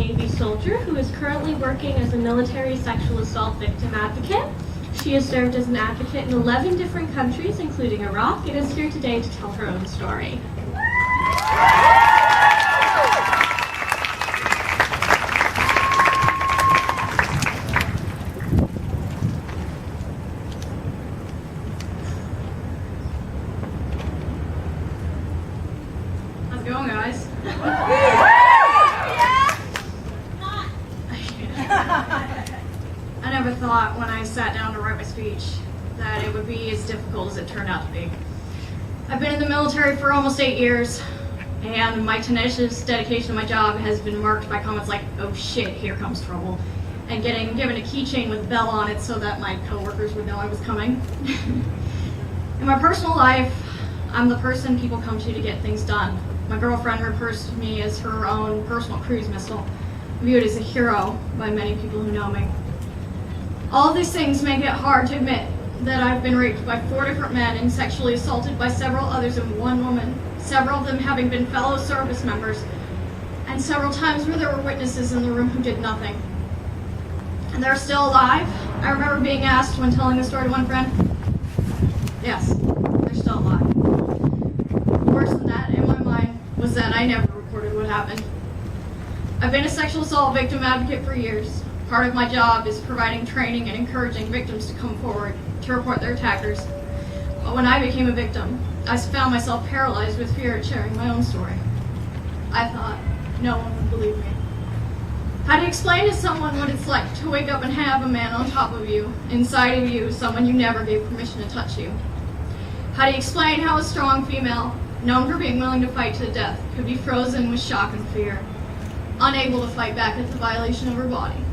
Navy soldier who is currently working as a military sexual assault victim advocate. She has served as an advocate in 11 different countries, including Iraq, and is here today to tell her own story. How's it going, guys? I never thought when I sat down to write my speech that it would be as difficult as it turned out to be. I've been in the military for almost 8 years, and my tenacious dedication to my job has been marked by comments like, "Oh shit, here comes trouble," and getting given a keychain with Bell on it so that my coworkers would know I was coming. In my personal life, I'm the person people come to get things done. My girlfriend refers to me as her own personal cruise missile, viewed as a hero by many people who know me. All of these things make it hard to admit that I've been raped by 4 different men and sexually assaulted by several others and 1 woman, several of them having been fellow service members, and several times where there were witnesses in the room who did nothing. And they're still alive. I remember being asked when telling the story to one friend, yes, they're still alive. Worse than that, in my mind, was that I never reported what happened. I've been a sexual assault victim advocate for years. Part of my job is providing training and encouraging victims to come forward to report their attackers. But when I became a victim, I found myself paralyzed with fear at sharing my own story. I thought no one would believe me. How do you explain to someone what it's like to wake up and have a man on top of you, inside of you, someone you never gave permission to touch you? How do you explain how a strong female, known for being willing to fight to the death, could be frozen with shock and fear, unable to fight back at the violation of her body?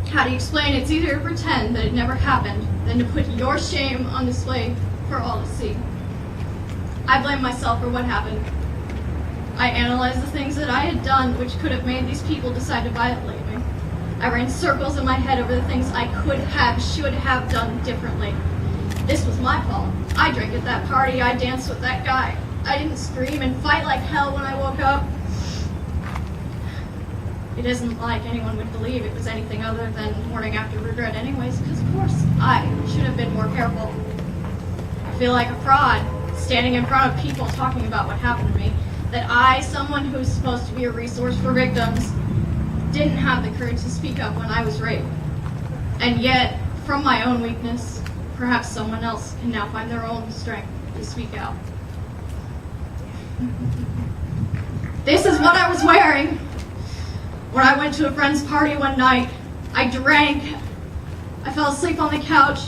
How do you explain it's easier to pretend that it never happened than to put your shame on display for all to see? I blame myself for what happened. I analyzed the things that I had done which could have made these people decide to violate me. I ran circles in my head over the things I could have, should have done differently. This was my fault. I drank at that party, I danced with that guy. I didn't scream and fight like hell when I woke up. It isn't like anyone would believe it was anything other than morning after regret anyways, because of course I should have been more careful. I feel like a fraud, standing in front of people talking about what happened to me, that I, someone who's supposed to be a resource for victims, didn't have the courage to speak up when I was raped. And yet, from my own weakness, perhaps someone else can now find their own strength to speak out. This is what I was wearing when I went to a friend's party one night. I drank. I fell asleep on the couch.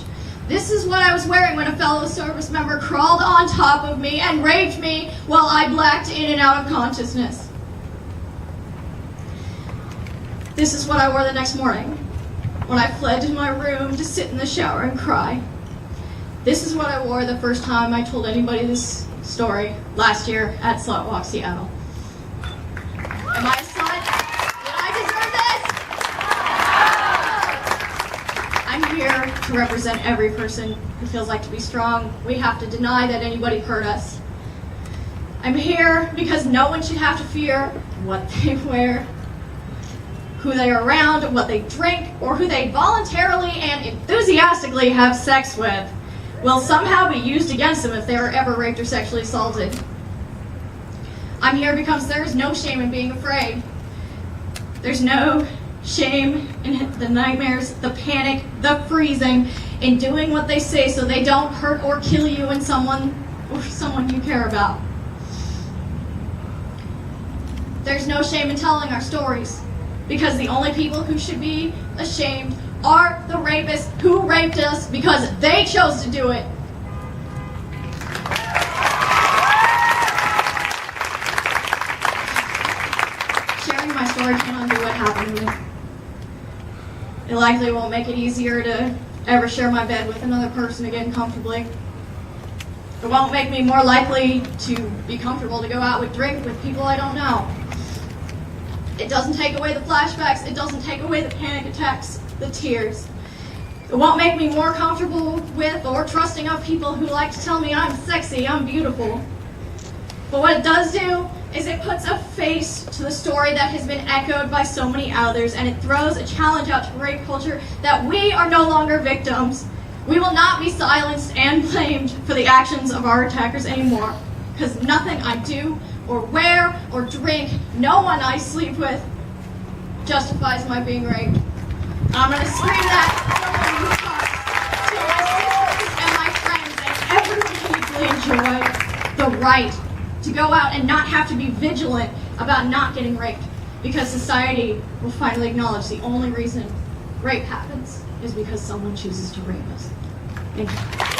This is what I was wearing when a fellow service member crawled on top of me and raped me while I blacked in and out of consciousness. This is what I wore the next morning when I fled to my room to sit in the shower and cry. This is what I wore the first time I told anybody this story last year at SlutWalk Seattle. Am I a slut? Did I deserve this? I'm here to represent every person who feels like to be strong. We have to deny that anybody hurt us. I'm here because no one should have to fear what they wear, who they are around, what they drink, or who they voluntarily and enthusiastically have sex with will somehow be used against them if they are ever raped or sexually assaulted. I'm here because there is no shame in being afraid. There's no shame in the nightmares, the panic, the freezing, in doing what they say so they don't hurt or kill you and someone you care about. There's no shame in telling our stories, because the only people who should be ashamed are the rapists who raped us because they chose to do it. Sharing my story can't undo what happened to me. It likely won't make it easier to ever share my bed with another person again comfortably. It won't make me more likely to be comfortable to go out with drink with people I don't know. It doesn't take away the flashbacks, it doesn't take away the panic attacks, the tears. It won't make me more comfortable with or trusting of people who like to tell me I'm sexy, I'm beautiful. But what it does do is it puts a face to the story that has been echoed by so many others, and it throws a challenge out to rape culture that we are no longer victims. We will not be silenced and blamed for the actions of our attackers anymore, because nothing I do or wear or drink, no one I sleep with, justifies my being raped. I'm going to scream that to my sisters and my friends and everyone equally enjoy the right to go out and not have to be vigilant about not getting raped, because society will finally acknowledge the only reason rape happens is because someone chooses to rape us. Thank you.